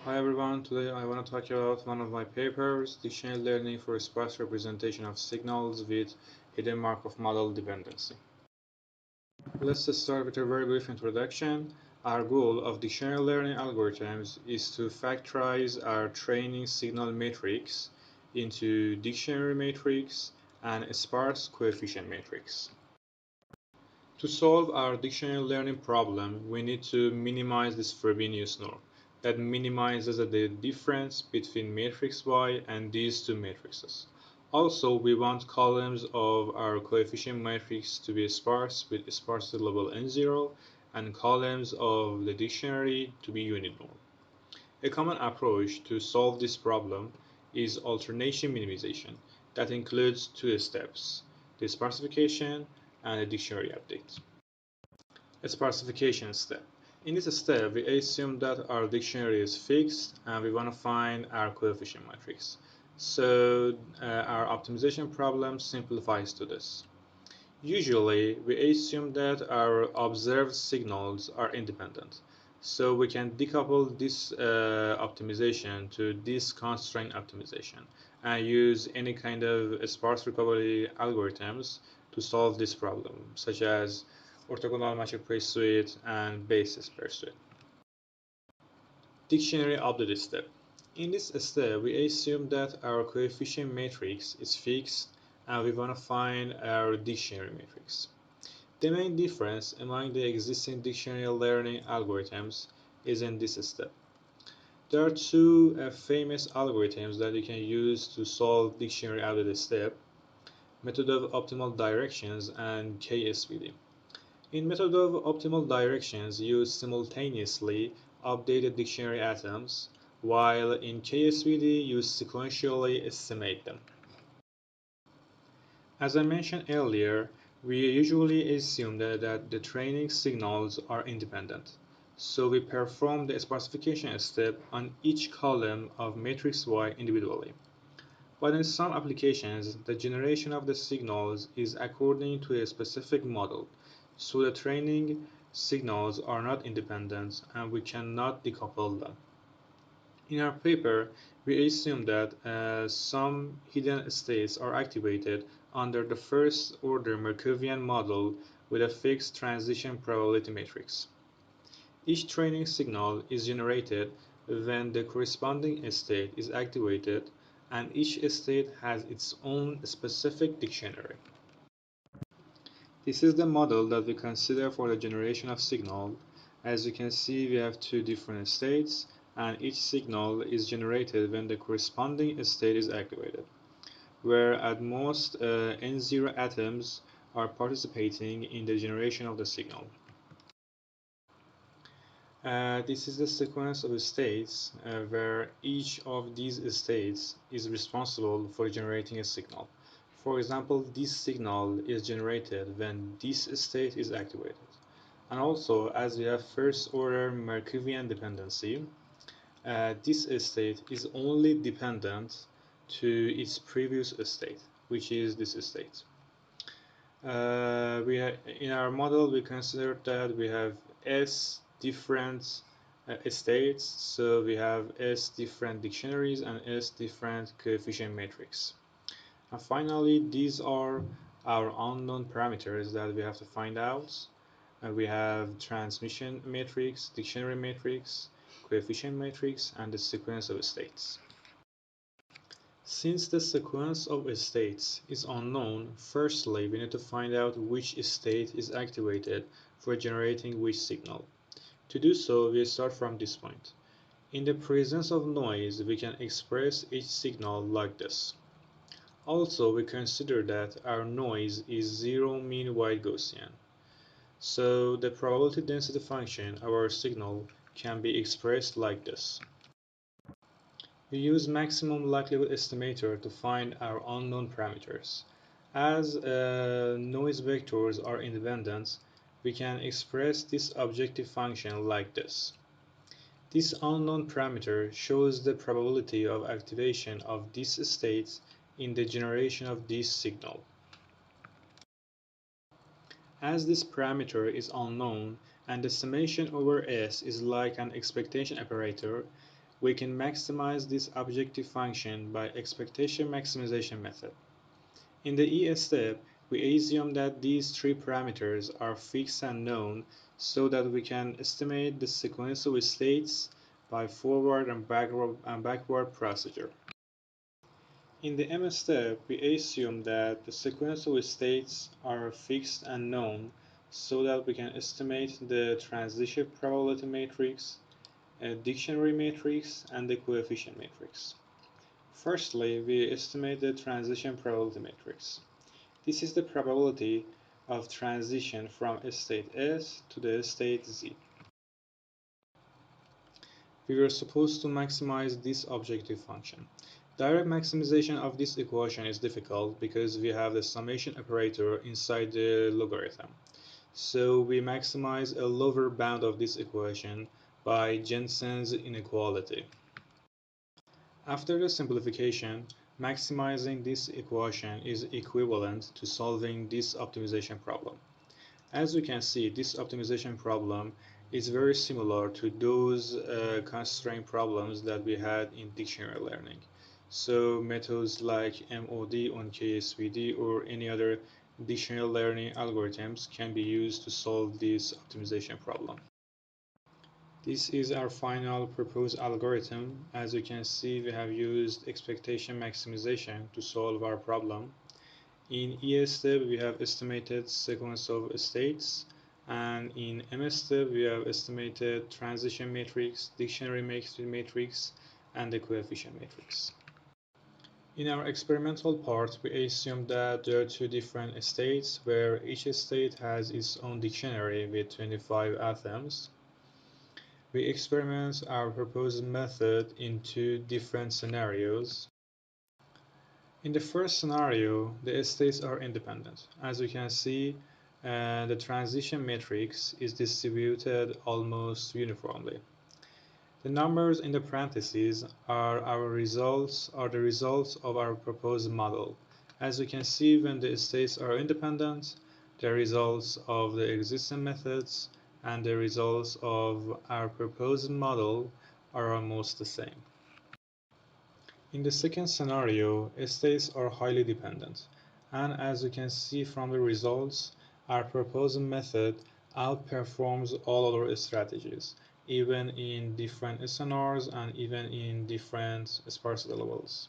Hi everyone, today I want to talk about one of my papers, Dictionary Learning for Sparse Representation of Signals with Hidden Markov Model Dependency. Let's start with a very brief introduction. Our goal of dictionary learning algorithms is to factorize our training signal matrix into dictionary matrix and a sparse coefficient matrix. To solve our dictionary learning problem, we need to minimize this Frobenius norm that minimizes the difference between matrix Y and these two matrices. Also, we want columns of our coefficient matrix to be sparse with sparsity level n0 and columns of the dictionary to be uninorm. A common approach to solve this problem is alternation minimization that includes two steps, the sparsification and the dictionary update. A sparsification step. In this step, we assume that our dictionary is fixed and we want to find our coefficient matrix. So our optimization problem simplifies to this. Usually, we assume that our observed signals are independent. So we can decouple this optimization to this constraint optimization and use any kind of sparse recovery algorithms to solve this problem, such as orthogonal matrix pursuit and basis pursuit. Dictionary update step. In this step, we assume that our coefficient matrix is fixed and we want to find our dictionary matrix. The main difference among the existing dictionary learning algorithms is in this step. There are two famous algorithms that you can use to solve dictionary update step, method of optimal directions and KSVD. In method of optimal directions, you simultaneously update the dictionary atoms, while in KSVD you sequentially estimate them. As I mentioned earlier, we usually assume that the training signals are independent. So we perform the sparsification step on each column of matrix Y individually. But in some applications, the generation of the signals is according to a specific model, so the training signals are not independent and we cannot decouple them. In our paper, we assume that some hidden states are activated under the first order Markovian model with a fixed transition probability matrix. Each training signal is generated when the corresponding state is activated, and each state has its own specific dictionary. This is the model that we consider for the generation of signal. As you can see, we have two different states, and each signal is generated when the corresponding state is activated, where at most n0 atoms are participating in the generation of the signal. This is the sequence of states where each of these states is responsible for generating a signal. For example, this signal is generated when this state is activated. And also, as we have first order Markovian dependency, this state is only dependent to its previous state, which is this state. In our model, we consider that we have S different states, so we have S different dictionaries and S different coefficient matrix. And finally, these are our unknown parameters that we have to find out. We have transmission matrix, dictionary matrix, coefficient matrix, and the sequence of states. Since the sequence of states is unknown, firstly we need to find out which state is activated for generating which signal. To do so, we start from this point. In the presence of noise, we can express each signal like this. Also, we consider that our noise is zero mean wide Gaussian. So the probability density function of our signal can be expressed like this. We use maximum likelihood estimator to find our unknown parameters. As noise vectors are independent, we can express this objective function like this. This unknown parameter shows the probability of activation of these states in the generation of this signal. As this parameter is unknown and the summation over S is like an expectation operator, we can maximize this objective function by expectation maximization method. In the E step, we assume that these three parameters are fixed and known so that we can estimate the sequence of states by forward and backward procedure. In the M step, we assume that the sequence of states are fixed and known so that we can estimate the transition probability matrix, a dictionary matrix, and the coefficient matrix. Firstly, we estimate the transition probability matrix. This is the probability of transition from state S to the state Z. We were supposed to maximize this objective function. Direct maximization of this equation is difficult because we have the summation operator inside the logarithm. So we maximize a lower bound of this equation by Jensen's inequality. After the simplification, maximizing this equation is equivalent to solving this optimization problem. As we can see, this optimization problem is very similar to those constraint problems that we had in dictionary learning. So methods like MOD on KSVD or any other dictionary learning algorithms can be used to solve this optimization problem. This is our final proposed algorithm. As you can see, we have used expectation maximization to solve our problem. In E step, we have estimated sequence of states, and in M step, we have estimated transition matrix, dictionary matrix, and the coefficient matrix. In our experimental part, we assume that there are two different states where each state has its own dictionary with 25 atoms. We experiment our proposed method in two different scenarios. In the first scenario, the states are independent. As you can see, the transition matrix is distributed almost uniformly. The numbers in the parentheses are the results of our proposed model. As you can see, when the states are independent, the results of the existing methods and the results of our proposed model are almost the same. In the second scenario, states are highly dependent, and as you can see from the results, our proposed method outperforms all other strategies, even in different SNRs and even in different sparsity levels.